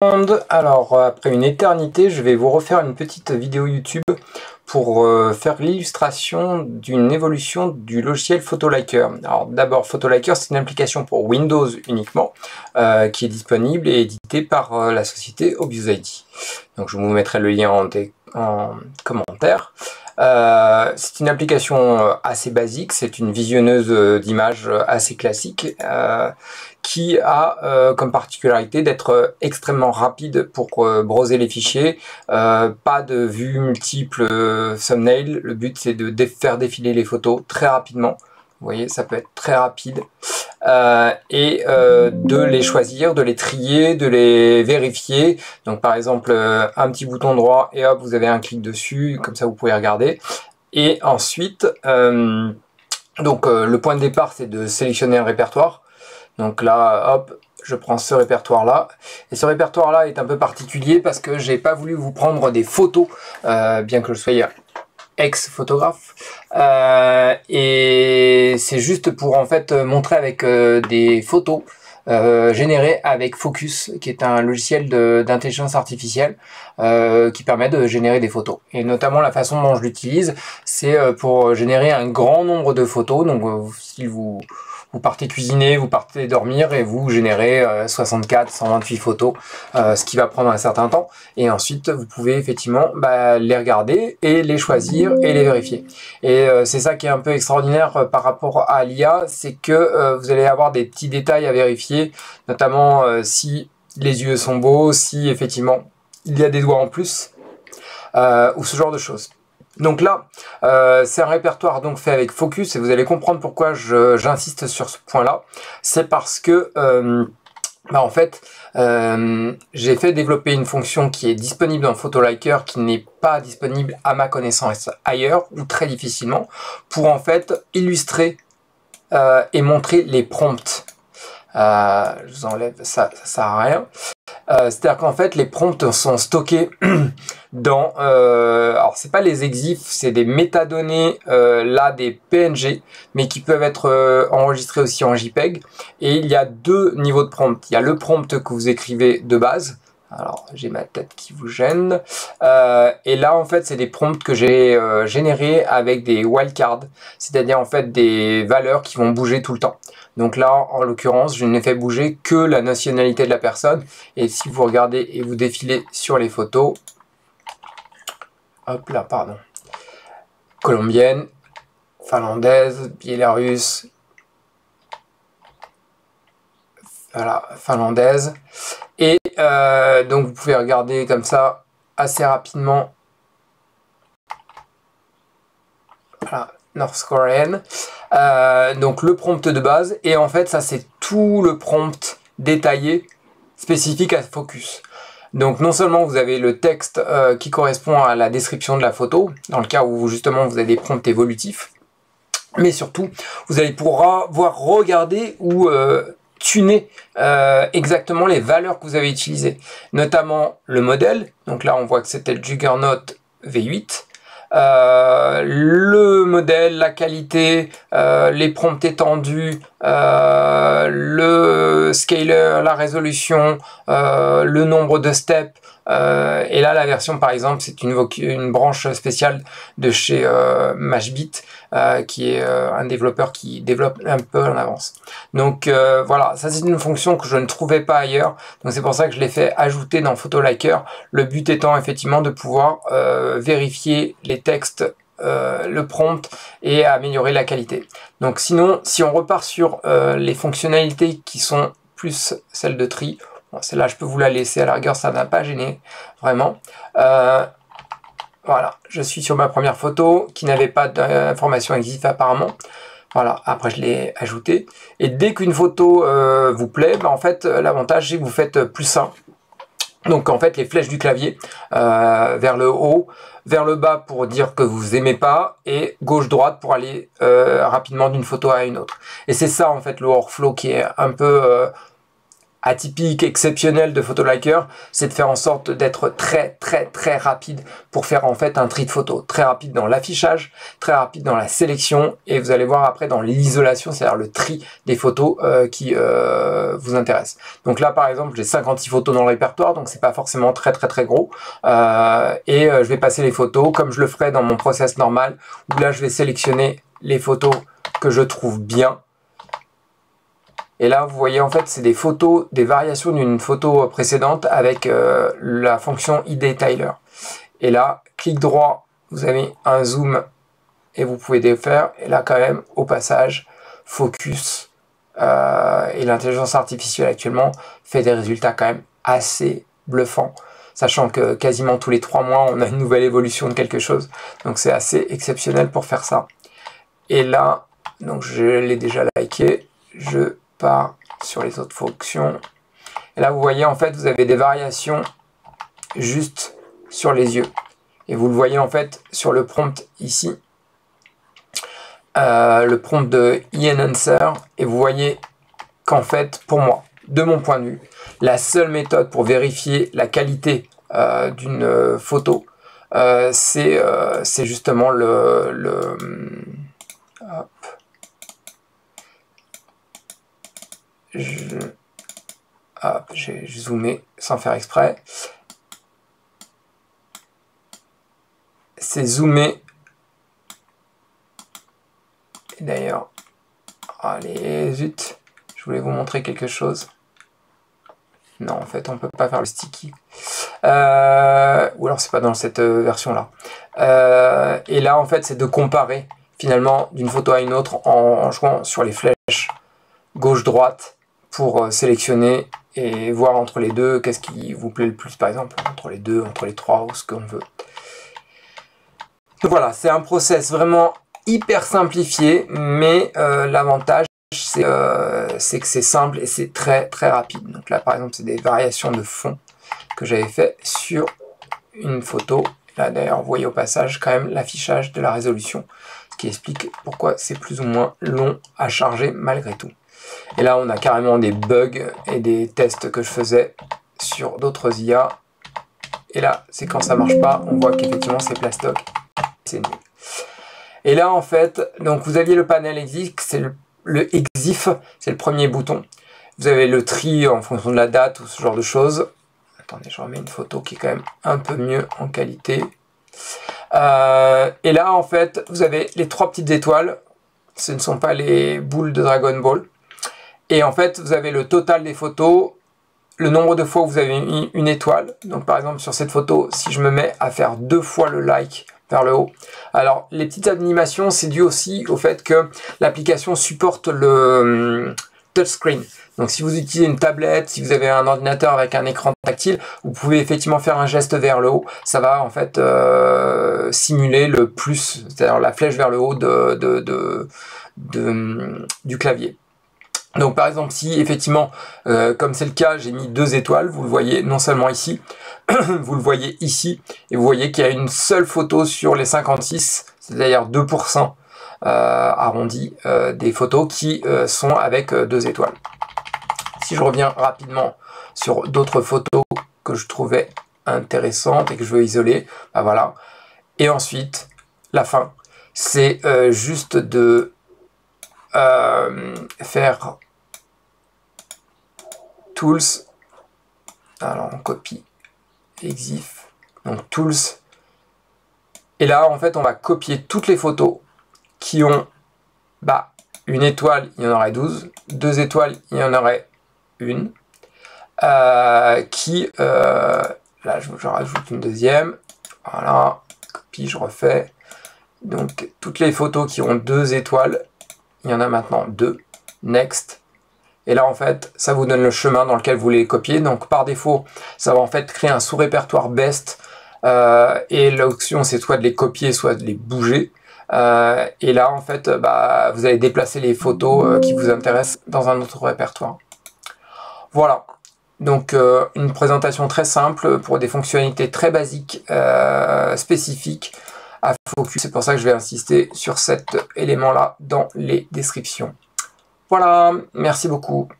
Alors, après une éternité, je vais vous refaire une petite vidéo YouTube pour faire l'illustration d'une évolution du logiciel Photoliker. Alors d'abord, Photoliker, c'est une application pour Windows uniquement, qui est disponible et éditée par la société ObviousID. Donc je vous mettrai le lien en commentaire. C'est une application assez basique, c'est une visionneuse d'images assez classique qui a comme particularité d'être extrêmement rapide pour browser les fichiers, pas de vues multiples thumbnail. Le but c'est de faire défiler les photos très rapidement. Vous voyez, ça peut être très rapide. De les choisir, de les trier, de les vérifier. Donc par exemple un petit bouton droit et hop, vous avez un clic dessus, comme ça vous pouvez regarder. Et ensuite, le point de départ c'est de sélectionner un répertoire. Donc là, hop, je prends ce répertoire là. Et ce répertoire là est un peu particulier parce que j'ai pas voulu vous prendre des photos, bien que je sois ex-photographe, et c'est juste pour en fait montrer avec des photos générées avec Focus, qui est un logiciel d'intelligence artificielle qui permet de générer des photos. Et notamment la façon dont je l'utilise, c'est pour générer un grand nombre de photos. Donc si vous partez cuisiner, vous partez dormir et vous générez 64, 128 photos, ce qui va prendre un certain temps. Et ensuite, vous pouvez effectivement les regarder et les choisir et les vérifier. Et c'est ça qui est un peu extraordinaire par rapport à l'IA, c'est que vous allez avoir des petits détails à vérifier, notamment si les yeux sont beaux, si effectivement il y a des doigts en plus, ou ce genre de choses. Donc là, c'est un répertoire donc fait avec Focus et vous allez comprendre pourquoi j'insiste sur ce point-là. C'est parce que en fait, j'ai fait développer une fonction qui est disponible dans Photoliker, qui n'est pas disponible à ma connaissance ailleurs, ou très difficilement, pour en fait illustrer et montrer les prompts. Je vous enlève ça, ça sert à rien. C'est-à-dire qu'en fait les prompts sont stockés dans alors c'est pas les EXIF, c'est des métadonnées là, des PNG, mais qui peuvent être enregistrés aussi en JPEG. Et il y a deux niveaux de prompt. Il y a le prompt que vous écrivez de base. Alors j'ai ma tête qui vous gêne, et là en fait c'est des prompts que j'ai générés avec des wildcards, c'est-à-dire en fait des valeurs qui vont bouger tout le temps. Donc là en l'occurrence je n'ai fait bouger que la nationalité de la personne, et si vous regardez et vous défilez sur les photos, hop là, pardon, colombienne, finlandaise, biélorusse, voilà, finlandaise. Et donc vous pouvez regarder comme ça assez rapidement. Voilà, North Korean. Donc le prompt de base, et en fait ça c'est tout le prompt détaillé spécifique à Focus. Donc non seulement vous avez le texte qui correspond à la description de la photo, dans le cas où justement vous avez des prompts évolutifs, mais surtout vous allez pouvoir regarder ou tuner exactement les valeurs que vous avez utilisées, notamment le modèle. Donc là on voit que c'était le Juggernaut V8, le modèle, la qualité, les prompts étendus, le scaler, la résolution, le nombre de steps. Et là la version par exemple c'est une branche spéciale de chez Mashbit, qui est un développeur qui développe un peu en avance. Donc voilà, ça c'est une fonction que je ne trouvais pas ailleurs, donc c'est pour ça que je l'ai fait ajouter dans Photoliker, le but étant effectivement de pouvoir vérifier les textes, le prompt, et améliorer la qualité. Donc sinon, si on repart sur les fonctionnalités qui sont plus celles de tri, bon, celle-là je peux vous la laisser, à la rigueur ça n'a pas gêné vraiment. Voilà, je suis sur ma première photo qui n'avait pas d'information EXIF apparemment. Voilà, après je l'ai ajouté. Et dès qu'une photo vous plaît, en fait l'avantage c'est que vous faites +1. Donc en fait les flèches du clavier vers le haut, vers le bas pour dire que vous aimez pas, et gauche-droite pour aller rapidement d'une photo à une autre. Et c'est ça en fait le workflow qui est un peu atypique, exceptionnel de Photoliker, c'est de faire en sorte d'être très rapide pour faire en fait un tri de photos. Très rapide dans l'affichage, très rapide dans la sélection, et vous allez voir après dans l'isolation, c'est-à-dire le tri des photos qui vous intéressent. Donc là par exemple j'ai 56 photos dans le répertoire, donc c'est pas forcément très gros, je vais passer les photos comme je le ferai dans mon process normal, où là je vais sélectionner les photos que je trouve bien. Et là, vous voyez, en fait, c'est des photos, des variations d'une photo précédente avec la fonction eDetailer. Et là, clic droit, vous avez un zoom et vous pouvez défaire. Et là, quand même, au passage, focus et l'intelligence artificielle actuellement fait des résultats quand même assez bluffants. Sachant que quasiment tous les 3 mois, on a une nouvelle évolution de quelque chose. Donc, c'est assez exceptionnel pour faire ça. Et là, donc je l'ai déjà liké. Je pars sur les autres fonctions. Et là, vous voyez, en fait, vous avez des variations juste sur les yeux. Et vous le voyez, en fait, sur le prompt ici. Le prompt de Enhancer. Et vous voyez qu'en fait, pour moi, de mon point de vue, la seule méthode pour vérifier la qualité d'une photo, c'est justement hop. J'ai zoomé sans faire exprès. C'est zoomer. Et d'ailleurs, allez, zut, je voulais vous montrer quelque chose. Non, en fait, on peut pas faire le sticky. Ou alors, c'est pas dans cette version-là. Et là, en fait, c'est de comparer, finalement, d'une photo à une autre en jouant sur les flèches gauche-droite pour sélectionner et voir entre les deux qu'est-ce qui vous plaît le plus, par exemple, entre les deux, entre les trois, ou ce qu'on veut. Donc voilà, c'est un process vraiment hyper simplifié, mais l'avantage, c'est que c'est simple et c'est très rapide. Donc là, par exemple, c'est des variations de fond que j'avais fait sur une photo. Là, d'ailleurs, vous voyez au passage quand même l'affichage de la résolution, ce qui explique pourquoi c'est plus ou moins long à charger malgré tout. Et là, on a carrément des bugs et des tests que je faisais sur d'autres IA. Et là, c'est quand ça marche pas, on voit qu'effectivement c'est plastoc. C'est nul. Et là, en fait, donc vous aviez le panel EXIF, c'est le EXIF, c'est le premier bouton. Vous avez le tri en fonction de la date ou ce genre de choses. Attendez, je remets une photo qui est quand même un peu mieux en qualité. Et là, en fait, vous avez les 3 petites étoiles. Ce ne sont pas les boules de Dragon Ball. Et en fait, vous avez le total des photos, le nombre de fois où vous avez mis une étoile. Donc par exemple, sur cette photo, si je me mets à faire 2 fois le like vers le haut. Alors, les petites animations, c'est dû aussi au fait que l'application supporte le touchscreen. Donc si vous utilisez une tablette, si vous avez un ordinateur avec un écran tactile, vous pouvez effectivement faire un geste vers le haut. Ça va en fait simuler le plus, c'est-à-dire la flèche vers le haut du clavier. Donc par exemple, si effectivement, comme c'est le cas, j'ai mis 2 étoiles, vous le voyez non seulement ici, vous le voyez ici, et vous voyez qu'il y a une seule photo sur les 56, c'est-à-dire 2% arrondi des photos qui sont avec 2 étoiles. Si je reviens rapidement sur d'autres photos que je trouvais intéressantes et que je veux isoler, ben voilà. Et ensuite, la fin, c'est juste de faire Tools, alors on copie EXIF, donc Tools, et là en fait on va copier toutes les photos qui ont une étoile, il y en aurait 12, 2 étoiles, il y en aurait une, là je rajoute une deuxième, voilà, copie, je refais, donc toutes les photos qui ont 2 étoiles, il y en a maintenant 2, next. Et là, en fait, ça vous donne le chemin dans lequel vous voulez les copier. Donc, par défaut, ça va en fait créer un sous-répertoire best. Et l'option, c'est soit de les copier, soit de les bouger. Et là, en fait, vous allez déplacer les photos qui vous intéressent dans un autre répertoire. Voilà. Donc, une présentation très simple pour des fonctionnalités très basiques, spécifiques à Focus. C'est pour ça que je vais insister sur cet élément-là dans les descriptions. Voilà, merci beaucoup.